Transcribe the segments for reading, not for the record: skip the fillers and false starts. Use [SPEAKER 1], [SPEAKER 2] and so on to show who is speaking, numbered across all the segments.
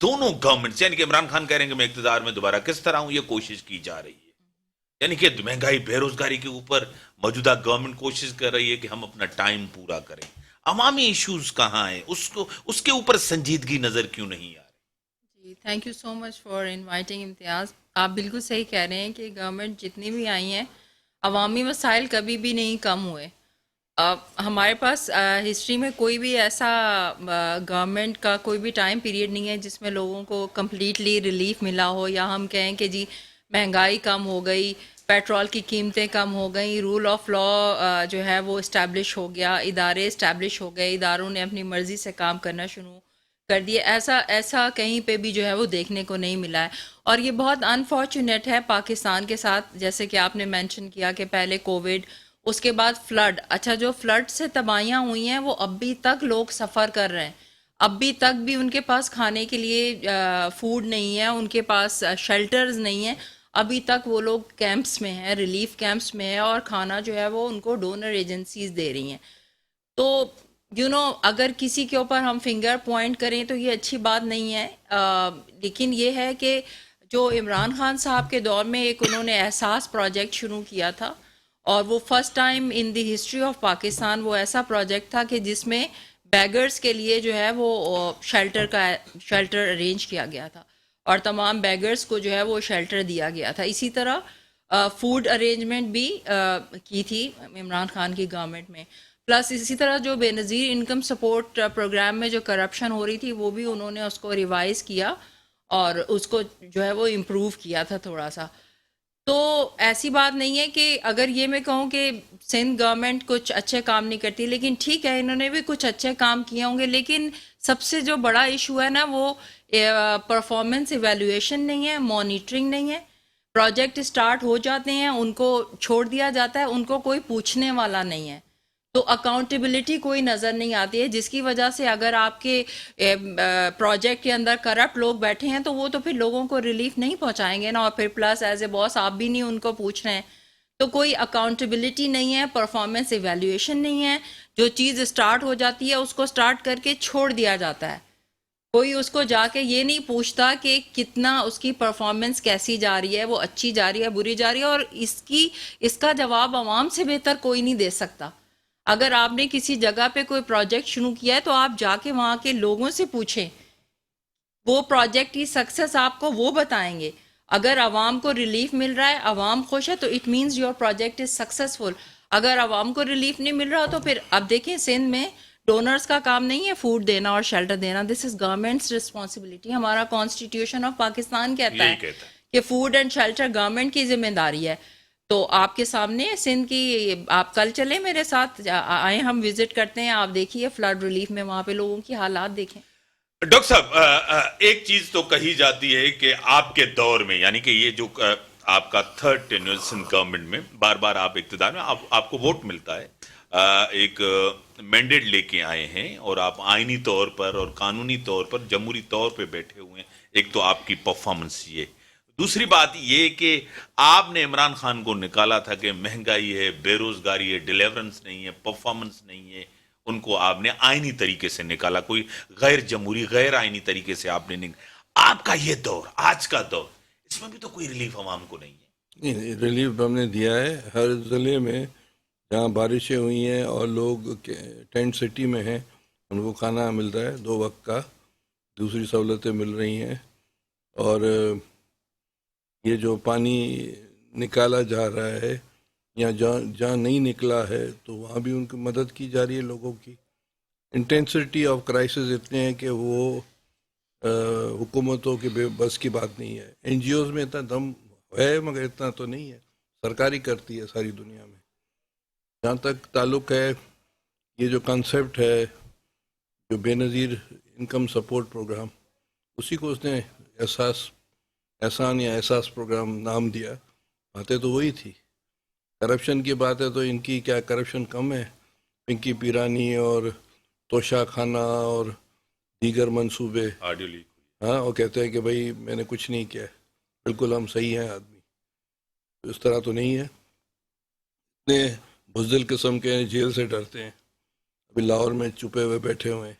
[SPEAKER 1] دونوں گورنمنٹ یعنی کہ عمران خان کہہ رہے ہیں کہ میں اقتدار میں دوبارہ کس طرح ہوں، یہ کوشش کی جا رہی ہے. یعنی کہ مہنگائی بے روزگاری کے اوپر موجودہ گورنمنٹ کوشش کر رہی ہے کہ ہم اپنا ٹائم پورا کریں. عوامی ایشوز کہاں ہیں، اس کے اوپر سنجیدگی نظر کیوں نہیں آ رہی؟
[SPEAKER 2] جی thank you so much for inviting Imtiaz. آپ بالکل صحیح کہہ رہے ہیں کہ گورنمنٹ جتنی بھی آئی ہیں عوامی مسائل کبھی بھی نہیں کم ہوئے. ہمارے پاس ہسٹری میں کوئی بھی ایسا گورنمنٹ کا کوئی بھی ٹائم پیریڈ نہیں ہے جس میں لوگوں کو کمپلیٹلی ریلیف ملا ہو، یا ہم کہیں کہ جی مہنگائی کم ہو گئی، پیٹرول کی قیمتیں کم ہو گئیں، رول آف لا جو ہے وہ اسٹیبلش ہو گیا، ادارے اسٹیبلش ہو گئے، اداروں نے اپنی مرضی سے کام کرنا شروع کر دیے. ایسا کہیں پہ بھی جو ہے وہ دیکھنے کو نہیں ملا ہے. اور یہ بہت انفارچونیٹ ہے پاکستان کے ساتھ، جیسے کہ آپ نے مینشن کیا کہ پہلے کووڈ، اس کے بعد فلڈ. اچھا جو فلڈ سے تباہیاں ہوئی ہیں وہ ابھی تک لوگ سفر کر رہے ہیں، ابھی تک بھی ان کے پاس کھانے کے لیے فوڈ نہیں ہے، ان کے پاس شیلٹرز نہیں ہیں، ابھی تک وہ لوگ کیمپس میں ہیں، ریلیف کیمپس میں ہیں، اور کھانا جو ہے وہ ان کو ڈونر ایجنسیز دے رہی ہیں. تو اگر کسی کے اوپر ہم فنگر پوائنٹ کریں تو یہ اچھی بات نہیں ہے. لیکن یہ ہے کہ جو عمران خان صاحب کے دور میں ایک انہوں نے احساس پروجیکٹ شروع کیا تھا، اور وہ first time in the history of Pakistan وہ ایسا پروجیکٹ تھا کہ جس میں بیگرز کے لیے جو ہے وہ شیلٹر ارینج کیا گیا تھا، اور تمام بیگرز کو جو ہے وہ شیلٹر دیا گیا تھا. اسی طرح فوڈ ارینجمنٹ بھی کی تھی عمران خان کی گورنمنٹ میں. پلس اسی طرح جو بے نظیر انکم سپورٹ پروگرام میں جو کرپشن ہو رہی تھی وہ بھی انہوں نے اس کو ریوائز کیا اور اس کو جو ہے وہ امپروو کیا تھا تھوڑا سا. تو ایسی بات نہیں ہے کہ اگر یہ میں کہوں کہ سندھ گورنمنٹ کچھ اچھے کام نہیں کرتی، لیکن ٹھیک ہے انہوں نے بھی کچھ اچھے کام کیے ہوں گے، لیکن سب سے جو بڑا ایشو ہے نا وہ پرفارمنس ایویلویشن نہیں ہے، مانیٹرنگ نہیں ہے. پروجیکٹ اسٹارٹ ہو جاتے ہیں، ان کو چھوڑ دیا جاتا ہے، ان کو کوئی پوچھنے والا نہیں ہے، تو اکاؤنٹیبلٹی کوئی نظر نہیں آتی ہے، جس کی وجہ سے اگر آپ کے پروجیکٹ کے اندر کرپٹ لوگ بیٹھے ہیں تو وہ تو پھر لوگوں کو ریلیف نہیں پہنچائیں گے نا. اور پھر پلس ایز اے باس آپ بھی نہیں ان کو پوچھ رہے ہیں، تو کوئی اکاؤنٹیبلٹی نہیں ہے، پرفارمنس ایویلیویشن نہیں ہے. جو چیز اسٹارٹ ہو جاتی ہے اس کو اسٹارٹ کر کے چھوڑ دیا جاتا ہے، کوئی اس کو جا کے یہ نہیں پوچھتا کہ کتنا اس کی پرفارمنس کیسی جا رہی ہے، وہ اچھی جا رہی ہے بری جا رہی ہے. اور اس کا جواب عوام سے بہتر کوئی نہیں دے سکتا. اگر آپ نے کسی جگہ پہ کوئی پروجیکٹ شروع کیا ہے تو آپ جا کے وہاں کے لوگوں سے پوچھیں، وہ پروجیکٹ کی سکسیس آپ کو وہ بتائیں گے. اگر عوام کو ریلیف مل رہا ہے، عوام خوش ہے، تو it means your project is successful. اگر عوام کو ریلیف نہیں مل رہا تو پھر اب دیکھیں سندھ میں ڈونرز کا کام نہیں ہے فوڈ دینا اور شیلٹر دینا، دس از گورنمنٹس رسپانسبلٹی. ہمارا کانسٹیٹیوشن آف پاکستان کہتا
[SPEAKER 1] یہی
[SPEAKER 2] ہے
[SPEAKER 1] کہتا ہے.
[SPEAKER 2] کہ فوڈ اینڈ شیلٹر گورنمنٹ کی ذمہ داری ہے. تو آپ کے سامنے سندھ کی، آپ کل چلیں میرے ساتھ، آئیں ہم وزٹ کرتے ہیں، آپ دیکھیے فلڈ ریلیف میں وہاں پہ لوگوں کی حالات دیکھیں.
[SPEAKER 1] ڈاکٹر صاحب ایک چیز تو کہی جاتی ہے کہ آپ کے دور میں، یعنی کہ یہ جو آپ کا تھرڈ ٹینیور سندھ گورنمنٹ میں، بار بار آپ اقتدار میں، آپ کو ووٹ ملتا ہے، ایک مینڈیٹ لے کے آئے ہیں، اور آپ آئینی طور پر اور قانونی طور پر جمہوری طور پہ بیٹھے ہوئے ہیں. ایک تو آپ کی پرفارمنس یہ، دوسری بات یہ کہ آپ نے عمران خان کو نکالا تھا کہ مہنگائی ہے، بے روزگاری ہے، ڈیلیورنس نہیں ہے، پرفارمنس نہیں ہے، ان کو آپ نے آئینی طریقے سے نکالا، کوئی غیر جمہوری غیر آئینی طریقے سے آپ نے آپ کا یہ دور، آج کا دور، اس میں بھی تو کوئی ریلیف عوام کو نہیں ہے.
[SPEAKER 3] نہیں، ریلیف ہم نے دیا ہے. ہر ضلع میں جہاں بارشیں ہوئی ہیں اور لوگ ٹینٹ سٹی میں ہیں ان کو کھانا مل رہا ہے 2 وقت کا، دوسری سہولتیں مل رہی ہیں. اور یہ جو پانی نکالا جا رہا ہے یا جہاں نہیں نکلا ہے تو وہاں بھی ان کی مدد کی جا رہی ہے لوگوں کی. انٹینسٹی آف کرائسس اتنے ہیں کہ وہ حکومتوں کے بس کی بات نہیں ہے. این جی اوز میں اتنا دم ہے مگر اتنا تو نہیں ہے، سرکاری کرتی ہے ساری دنیا میں. جہاں تک تعلق ہے یہ جو کنسیپٹ ہے جو بے نظیر انکم سپورٹ پروگرام، اسی کو اس نے احسان یا احساس پروگرام نام دیا. باتیں تو وہی تھی. کرپشن کی بات ہے تو ان کی کیا کرپشن کم ہے؟ پنکی پیرانی اور توشا خانہ اور دیگر منصوبے، ہاں، وہ کہتے ہیں کہ بھائی میں نے کچھ نہیں کیا، بالکل ہم صحیح ہیں آدمی. تو اس طرح تو نہیں ہے. اتنے بزدل قسم کے جیل سے ڈرتے ہیں، ابھی لاہور میں چھپے ہوئے بیٹھے ہوئے ہیں.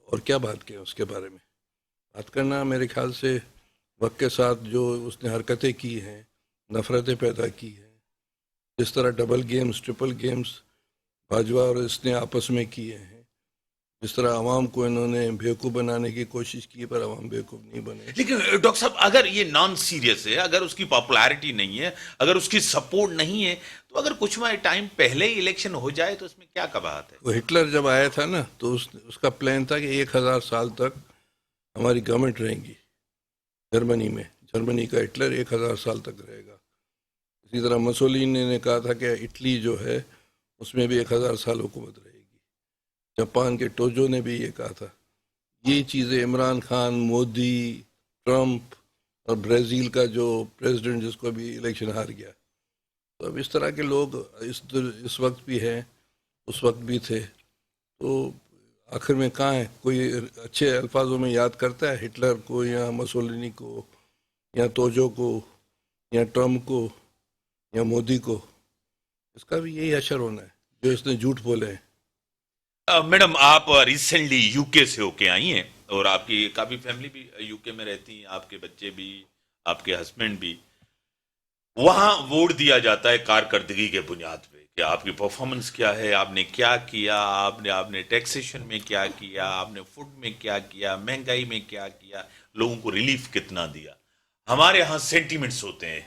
[SPEAKER 3] اور کیا بات کریں اس کے بارے میں. بات کرنا میرے خیال سے وقت کے ساتھ جو اس نے حرکتیں کی ہیں، نفرتیں پیدا کی ہیں، جس طرح double games triple games Bajwa اور اس نے آپس میں کیے ہیں، جس طرح عوام کو انہوں نے بیوقوف بنانے کی کوشش کی پر عوام بیوقوف نہیں بنے.
[SPEAKER 1] لیکن ڈاکٹر صاحب اگر یہ نان سیریس ہے، اگر اس کی پاپولیرٹی نہیں ہے، اگر اس کی سپورٹ نہیں ہے، تو اگر کچھ ٹائم پہلے ہی الیکشن ہو جائے تو اس میں کیا قباحت ہے؟
[SPEAKER 3] وہ ہٹلر جب آیا تھا نا تو اس کا پلان تھا کہ 1000 سال تک ہماری گورنمنٹ رہیں گی جرمنی میں. جرمنی کا ہٹلر 1000 سال تک رہے گا. اسی طرح مسولینی نے کہا تھا کہ اٹلی جو ہے اس میں بھی 1000 سال حکومت رہے گی. جاپان کے ٹوجو نے بھی یہ کہا تھا. یہ چیزیں عمران خان، مودی، ٹرمپ اور برازیل کا جو پریزیڈنٹ جس کو بھی الیکشن ہار گیا، تو اب اس طرح کے لوگ اس وقت بھی ہیں، اس وقت بھی تھے. تو آخر میں کہاں ہے؟ کوئی اچھے الفاظوں میں یاد کرتا ہے ہٹلر کو یا مسولینی کو یا توجو کو یا ٹرمپ کو یا مودی کو؟ اس کا بھی یہی اشر ہونا ہے جو اس نے جھوٹ بولے ہیں.
[SPEAKER 1] میڈم آپ ریسنٹلی یو کے سے ہو کے آئی ہیں اور آپ کی کافی فیملی بھی یو کے میں رہتی ہیں، آپ کے بچے بھی، آپ کے ہسبینڈ بھی. وہاں ووٹ دیا جاتا ہے کارکردگی کے بنیاد پہ کہ آپ کی پرفارمنس کیا ہے، آپ نے کیا کیا، آپ نے ٹیکسیشن میں کیا کیا، آپ نے فوڈ میں کیا کیا، مہنگائی میں کیا کیا، لوگوں کو ریلیف کتنا دیا. ہمارے ہاں سینٹیمنٹس ہوتے ہیں،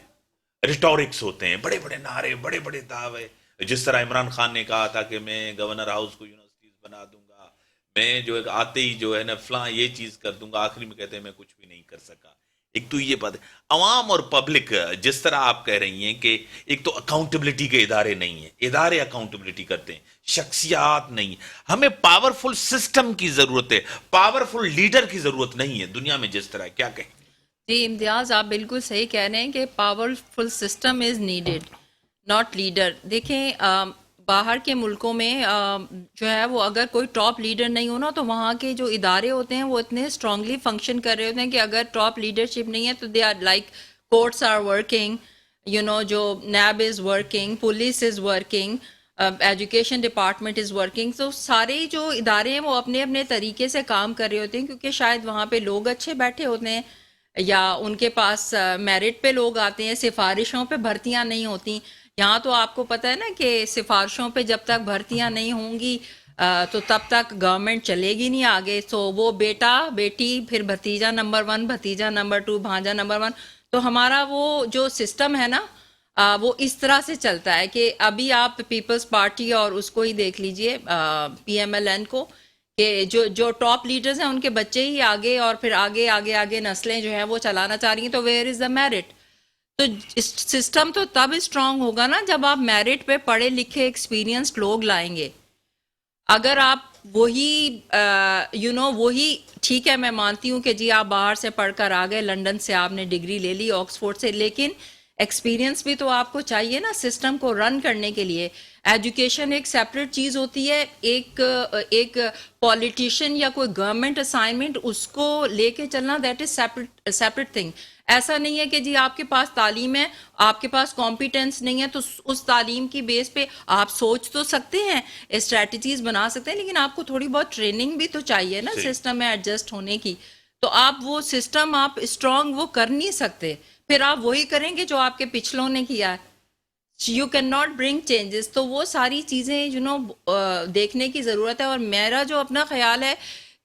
[SPEAKER 1] ریٹورکس ہوتے ہیں، بڑے بڑے نعرے، بڑے بڑے دعوے. جس طرح عمران خان نے کہا تھا کہ میں گورنر ہاؤس کو یونیورسٹیز بنا دوں گا، میں جو ہے آتے ہی جو ہے نا فلاں یہ چیز کر دوں گا، آخری میں کہتے ہیں میں کچھ بھی نہیں کر سکا. ایک تو یہ بات ہے. عوام اور پبلک جس طرح آپ کہہ رہی ہیں کہ ایک تو اکاؤنٹیبلٹی کے ادارے نہیں ہیں، ادارے اکاؤنٹیبلٹی کرتے ہیں، شخصیات نہیں. ہمیں پاورفل سسٹم کی ضرورت ہے، پاورفل لیڈر کی ضرورت نہیں ہے دنیا میں. جس طرح کیا کہیں؟
[SPEAKER 2] جی امتیاز، آپ بالکل صحیح کہہ رہے ہیں کہ powerful system is needed not leader. دیکھیں باہر کے ملکوں میں جو ہے وہ اگر کوئی ٹاپ لیڈر نہیں ہونا تو وہاں کے جو ادارے ہوتے ہیں وہ اتنے اسٹرانگلی فنکشن کر رہے ہوتے ہیں کہ اگر ٹاپ لیڈرشپ نہیں ہے تو they are like courts are working, جو NAB is working, police is working, education department is working. تو سارے جو ادارے ہیں وہ اپنے اپنے طریقے سے کام کر رہے ہوتے ہیں کیونکہ شاید وہاں پہ لوگ اچھے بیٹھے ہوتے ہیں یا ان کے پاس میرٹ پہ لوگ آتے ہیں، سفارشوں پہ بھرتیاں نہیں ہوتی. یہاں تو آپ کو پتہ ہے نا کہ سفارشوں پہ جب تک بھرتیاں نہیں ہوں گی تو تب تک گورنمنٹ چلے گی نہیں آگے. سو وہ بیٹا بیٹی پھر بھتیجا نمبر 1، بھتیجا نمبر 2، بھانجا نمبر 1. تو ہمارا وہ جو سسٹم ہے نا وہ اس طرح سے چلتا ہے کہ ابھی آپ پیپلز پارٹی اور اس کو ہی دیکھ لیجئے پی ایم ایل این کو کہ جو ٹاپ لیڈرز ہیں ان کے بچے ہی آگے اور پھر آگے آگے آگے نسلیں جو ہیں وہ چلانا چاہ رہی ہیں. تو ویئر از دا میرٹ؟ تو سسٹم تو تب اسٹرانگ ہوگا نا جب آپ میرٹ پہ پڑھے لکھے ایکسپیرینسڈ لوگ لائیں گے. اگر آپ وہی وہی ٹھیک ہے، میں مانتی ہوں کہ جی آپ باہر سے پڑھ کر آ گئے، لنڈن سے آپ نے ڈگری لے لی، آکسفورڈ سے، لیکن ایکسپیرینس بھی تو آپ کو چاہیے نا سسٹم کو رن کرنے کے لیے. ایجوکیشن ایک سیپریٹ چیز ہوتی ہے، ایک پولیٹیشین یا کوئی گورنمنٹ اسائنمنٹ اس کو لے کے چلنا دیٹ از سیپریٹ تھنگ. ایسا نہیں ہے کہ جی آپ کے پاس تعلیم ہے، آپ کے پاس کمپیٹنس نہیں ہے تو اس تعلیم کی بیس پہ آپ سوچ تو سکتے ہیں، اسٹریٹجیز بنا سکتے ہیں، لیکن آپ کو تھوڑی بہت ٹریننگ بھی تو چاہیے نا سسٹم میں ایڈجسٹ ہونے کی. تو آپ وہ سسٹم آپ اسٹرانگ وہ کر نہیں سکتے، پھر آپ وہی کریں گے جو آپ کے پچھلوں نے کیا ہے. You can not bring changes. تو وہ ساری چیزیں دیکھنے کی ضرورت ہے. اور میرا جو اپنا خیال ہے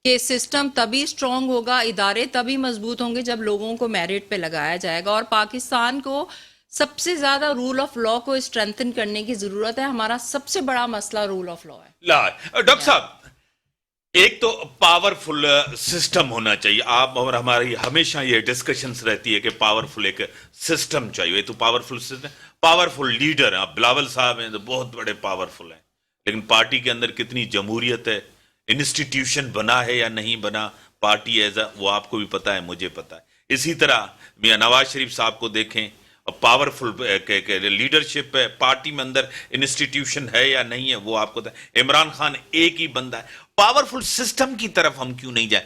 [SPEAKER 2] کہ سسٹم تبھی اسٹرانگ ہوگا، ادارے تبھی مضبوط ہوں گے جب لوگوں کو میرٹ پہ لگایا جائے گا. اور پاکستان کو سب سے زیادہ رول آف لا کو اسٹرینتھن کرنے کی ضرورت ہے. ہمارا سب سے بڑا مسئلہ رول آف لا ہے.
[SPEAKER 1] ڈاکٹر صاحب ایک تو پاورفل سسٹم ہونا چاہیے. آپ اور ہماری ہمیشہ یہ ڈسکشنز رہتی ہے کہ پاورفل ایک سسٹم چاہیے. تو پاورفل سسٹم، پاورفل لیڈر ہیں. آپ بلاول صاحب ہیں تو بہت بڑے پاورفل ہیں، لیکن پارٹی کے اندر کتنی جمہوریت ہے، انسٹیٹیوشن بنا ہے یا نہیں بنا، پارٹی ایز وہ آپ کو بھی پتا ہے، مجھے پتا ہے. اسی طرح میاں نواز شریف صاحب کو دیکھیں، پاورفل لیڈرشپ ہے، پارٹی میں اندر انسٹیٹیوشن ہے یا نہیں ہے وہ آپ کو. عمران خان ایک ہی بندہ ہے. پاورفل سسٹم کی طرف ہم کیوں نہیں جائیں؟